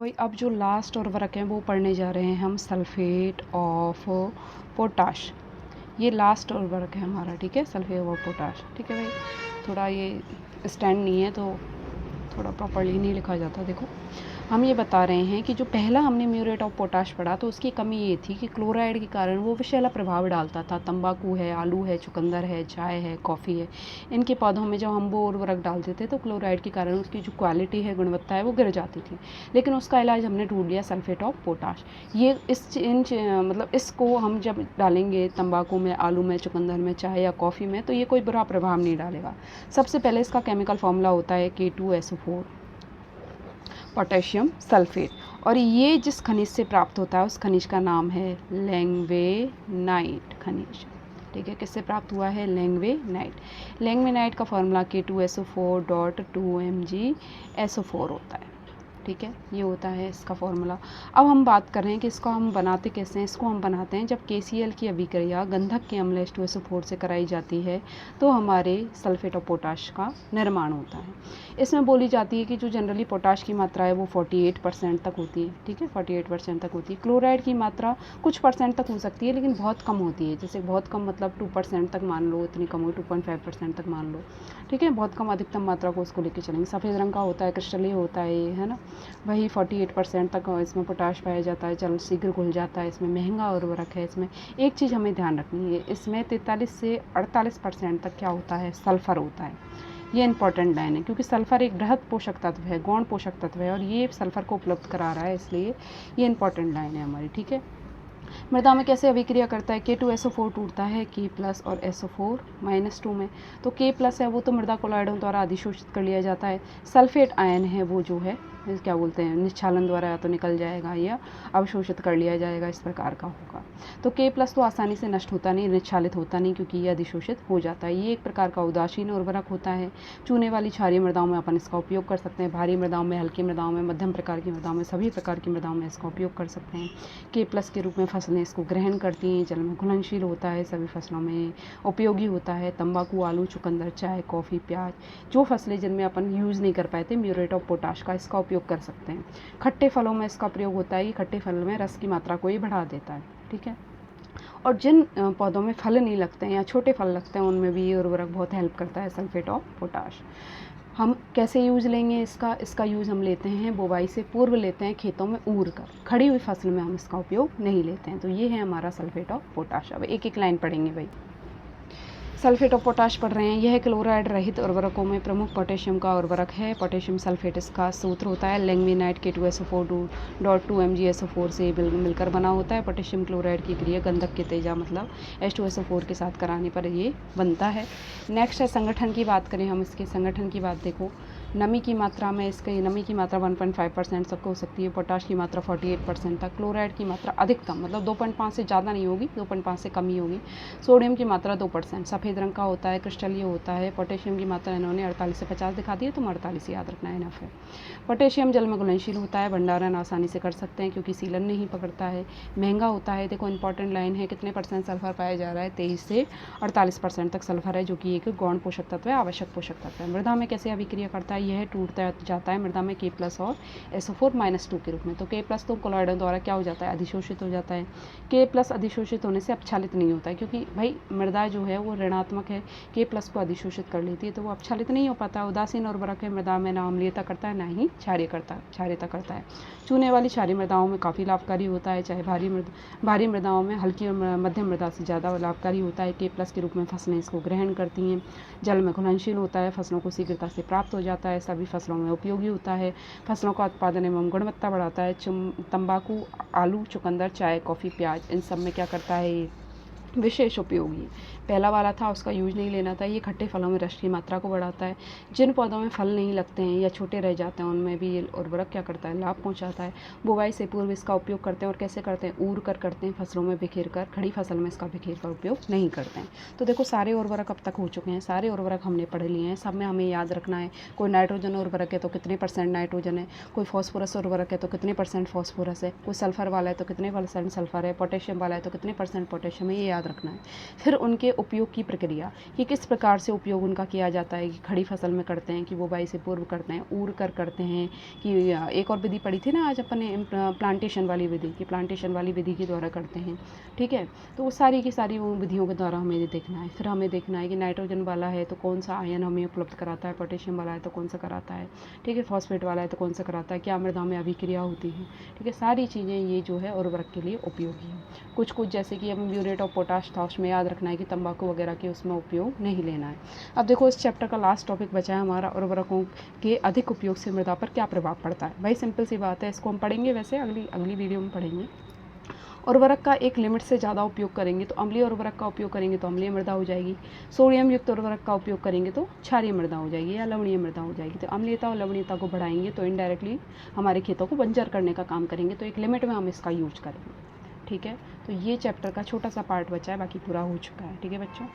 भाई अब जो लास्ट उर्वरक हैं वो पढ़ने जा रहे हैं हम सल्फेट ऑफ पोटाश। ये लास्ट उर्वरक है हमारा, ठीक है, सल्फेट ऑफ पोटाश। ठीक है भाई, थोड़ा ये स्टैंड नहीं है तो थोड़ा प्रॉपर्ली नहीं लिखा जाता। देखो हम ये बता रहे हैं कि जो पहला हमने म्यूरेट ऑफ पोटाश पढ़ा तो उसकी कमी ये थी कि क्लोराइड के कारण वो विषैला प्रभाव डालता था। तंबाकू है, आलू है, चुकंदर है, चाय है, कॉफ़ी है, इनके पौधों में जब हम वो उर्वरक डालते थे तो क्लोराइड के कारण उसकी जो क्वालिटी है, गुणवत्ता है, वो गिर जाती थी। लेकिन उसका इलाज हमने ढूंढ लिया सल्फेट ऑफ पोटाश। ये मतलब इसको हम जब डालेंगे तंबाकू में, आलू में, चुकंदर में, चाय या कॉफ़ी में, तो ये कोई बुरा प्रभाव नहीं डालेगा। सबसे पहले इसका केमिकल फॉर्मूला होता है K2SO4 पोटेशियम सल्फेट, और ये जिस खनिज से प्राप्त होता है उस खनिज का नाम है लैंगवेनाइट खनिज। ठीक है, किससे प्राप्त हुआ है? लैंगवेनाइट। लैंगवेनाइट का फॉर्मूला K2SO4.2mgSO4 होता है। ठीक है, ये होता है इसका फॉर्मूला। अब हम बात कर रहे हैं कि इसको हम बनाते कैसे हैं। इसको हम बनाते हैं जब KCl की अभिक्रिया गंधक के अम्ल H2SO4 से कराई जाती है तो हमारे सल्फेट ऑफ पोटाश का निर्माण होता है। इसमें बोली जाती है कि जो जनरली पोटाश की मात्रा है वो 48% तक होती है। ठीक है, 48% तक होती है। क्लोराइड की मात्रा कुछ परसेंट तक हो सकती है लेकिन बहुत कम होती है। जैसे बहुत कम मतलब 2% तक मान लो, इतनी कम हो, 2.5% तक मान लो। ठीक है, बहुत कम, अधिकतम मात्रा को उसको लेके चलेंगे। सफ़ेद रंग का होता है, क्रिस्टलीय होता है ये, है ना। वही 48% तक इसमें पोटाश पाया जाता है, जल शीघ्र घुल जाता है। इसमें महंगा उर्वरक है। इसमें एक चीज़ हमें ध्यान रखनी है, इसमें 43 से 48% तक क्या होता है? सल्फ़र होता है। ये इंपॉर्टेंट लाइन है क्योंकि सल्फ़र एक बृहद पोषक तत्व है, गौण पोषक तत्व है, और ये सल्फ़र को उपलब्ध करा रहा है, इसलिए ये इंपॉर्टेंट लाइन है हमारी। ठीक है, मृदा में कैसे अभिक्रिया करता है? K2SO4 टूटता है K+ और SO4- में। तो K+ है वो तो मृदा कोलॉइडों द्वारा अधिशोषित कर लिया जाता है। सल्फेट आयन है वो जो है क्या बोलते हैं, निच्छालन द्वारा या तो निकल जाएगा या अवशोषित कर लिया जाएगा, इस प्रकार का होगा। तो K+ तो आसानी से नष्ट होता नहीं, निच्छालित होता नहीं, क्योंकि ये अधिशोषित हो जाता है। ये एक प्रकार का उदासीन उर्वरक होता है। चूने वाली क्षारीय मृदाओं में अपन इसका उपयोग कर सकते हैं, भारी मृदाओं में, हल्की मृदाओं में, मध्यम प्रकार की मृदाओं में, सभी प्रकार की मृदाओं में इसका उपयोग कर सकते हैं। K+ के रूप में फसलें इसको ग्रहण करती हैं, जल में घुलनशील होता है, सभी फसलों में उपयोगी होता है। तंबाकू, आलू, चुकंदर, चाय, कॉफ़ी, प्याज, जो फसलें जिनमें अपन यूज़ नहीं कर पाए थे म्यूरेट ऑफ पोटाश का, इसका उपयोग कर सकते हैं। खट्टे फलों में इसका प्रयोग होता है। ये खट्टे फल में रस की मात्रा को ही बढ़ा देता है। ठीक है, और जिन पौधों में फल नहीं लगते हैं या छोटे फल लगते हैं उनमें भी ये उर्वरक बहुत हेल्प करता है, सल्फेट ऑफ पोटाश। हम कैसे यूज़ लेंगे इसका यूज़ हम लेते हैं बुवाई से पूर्व, लेते हैं खेतों में ऊर कर। खड़ी हुई फसल में हम इसका उपयोग नहीं लेते हैं। तो ये है हमारा सल्फेट ऑफ पोटाश। अब एक एक लाइन पढ़ेंगे भाई। सल्फेट ऑफ पोटाश पढ़ रहे हैं। यह क्लोराइड रहित उर्वरकों में प्रमुख पोटेशियम का उर्वरक है। पोटेशियम सल्फेट इसका सूत्र होता है लैंगवेनाइट K2SO4.2mgSO4 से मिलकर बना होता है। पोटेशियम क्लोराइड की क्रिया गंधक के तेजा मतलब H2SO4 के साथ कराने पर ये बनता है। नेक्स्ट है संगठन की बात करें हम, इसके संगठन की बात देखो। नमी की मात्रा में इसके नमी की मात्रा 1.5% तक हो सकती है। पोटाश की मात्रा 48% तक। क्लोराइड की मात्रा अधिकतम मतलब 2.5 से ज़्यादा नहीं होगी, 2.5 से कम ही होगी। सोडियम की मात्रा 2%। सफ़ेद रंग का होता है, क्रिस्टलीय होता है। पोटेशियम की मात्रा इन्होंने 48 से 50 दिखा दी है, तुम 48 याद रखना है, इनफ है। पोटेशियम जल में घुलनशील होता है, भंडारण आसानी से कर सकते हैं क्योंकि सीलन नहीं पकड़ता है। महंगा होता है। देखो इंपॉर्टेंट लाइन है, कितने परसेंट सल्फर पाया जा रहा है? 23 से 48% तक सल्फर है, जो कि एक गौण पोषक तत्व है, आवश्यक पोषक तत्व है। मृदा में कैसे अभिक्रिया करता है? यह टूटता जाता है मृदा में K+ और SO4- के रूप में। तो K+ तो कोलॉइडों द्वारा क्या हो जाता है? अधिशोषित हो जाता है। K+ अधिशोषित होने से अपक्षालित नहीं होता है, क्योंकि भाई मृदा जो है वो ऋणात्मक है, K+ को अधिशोषित कर लेती है, तो वो अपक्षालित नहीं हो पाता। उदासीन उर्वरक है, मृदा में ना अम्लीयता करता है ना ही क्षारीयता करता है। चूने वाली क्षारीय मृदाओं में काफ़ी लाभकारी होता है, चाहे भारी मृदाओं में, हल्की और मध्यम मृदा से ज़्यादा लाभकारी होता है। K+ के रूप में फसलें इसको ग्रहण करती हैं। जल में घुलनशील होता है, फसलों को शीघ्रता से प्राप्त हो जाता है, सभी फसलों में उपयोगी होता है, फसलों का उत्पादन एवं गुणवत्ता बढ़ाता है। तंबाकू, आलू, चुकंदर, चाय, कॉफ़ी, प्याज, इन सब में क्या करता है ये? विशेष उपयोगी। पहला वाला था उसका यूज नहीं लेना था। ये खट्टे फलों में रस की मात्रा को बढ़ाता है। जिन पौधों में फल नहीं लगते हैं या छोटे रह जाते हैं उनमें भी ये उर्वरक क्या करता है? लाभ पहुंचाता है। बुवाई से पूर्व इसका उपयोग करते हैं, और कैसे करते हैं? ऊर कर करते हैं, फसलों में बिखेर कर। खड़ी फसल में इसका बिखेर कर उपयोग नहीं करते हैं। तो देखो सारे उर्वरक अब तक हो चुके हैं, सारे उर्वरक हमने पढ़ लिए हैं। सब में हमें याद रखना है, कोई नाइट्रोजन उर्वरक है तो कितने % नाइट्रोजन है, कोई फॉस्फोरस उर्वरक है तो कितने % फॉस्फोरस है, कोई सल्फर वाला है तो कितने % सल्फर है, पोटेशियम वाला है तो कितने % पोटेशियम है, ये याद रखना है। फिर उनके उपयोग की प्रक्रिया, कि किस प्रकार से उपयोग उनका किया जाता है, कि खड़ी फसल में करते हैं, कि बुवाई से पूर्व करते हैं, ऊर कर करते हैं, कि एक और विधि पढ़ी थी ना आज अपने प्लांटेशन वाली विधि, कि प्लांटेशन वाली विधि के द्वारा करते हैं। ठीक है, तो वो सारी की सारी वो विधियों के द्वारा हमें देखना है। फिर हमें देखना है कि नाइट्रोजन वाला है तो कौन सा आयन हमें उपलब्ध कराता है, पोटेशियम वाला है तो कौन सा कराता है, ठीक है, फॉस्फेट वाला है तो कौन सा कराता है, क्या मृदा में अभिक्रिया होती है। ठीक है, सारी चीज़ें ये जो है उर्वरक के लिए उपयोगी है। कुछ कुछ जैसे कि हमें म्यूरेट ऑफ पोटाश था, उसमें याद रखना है कि तंबाकू वगैरह के उसमें उपयोग नहीं लेना है। अब देखो इस चैप्टर का लास्ट टॉपिक बचा है हमारा, उर्वरकों के अधिक उपयोग से मृदा पर क्या प्रभाव पड़ता है। भाई सिंपल सी बात है, इसको हम पढ़ेंगे, वैसे अगली वीडियो में पढ़ेंगे। उर्वरक का एक लिमिट से ज़्यादा उपयोग करेंगे तो अम्लीय उर्वरक का उपयोग करेंगे तो अम्लीय मृदा हो जाएगी। सोडियम युक्त उर्वरक का उपयोग करेंगे तो क्षारीय मृदा हो जाएगी या लवणीय मृदा हो जाएगी। तो अम्लीयता और लवणीयता को बढ़ाएंगे तो इनडायरेक्टली हमारे खेतों को बंजर करने का काम करेंगे। तो एक लिमिट में हम इसका यूज करेंगे। ठीक है, तो ये चैप्टर का छोटा सा पार्ट बचा है, बाकी पूरा हो चुका है। ठीक है बच्चों।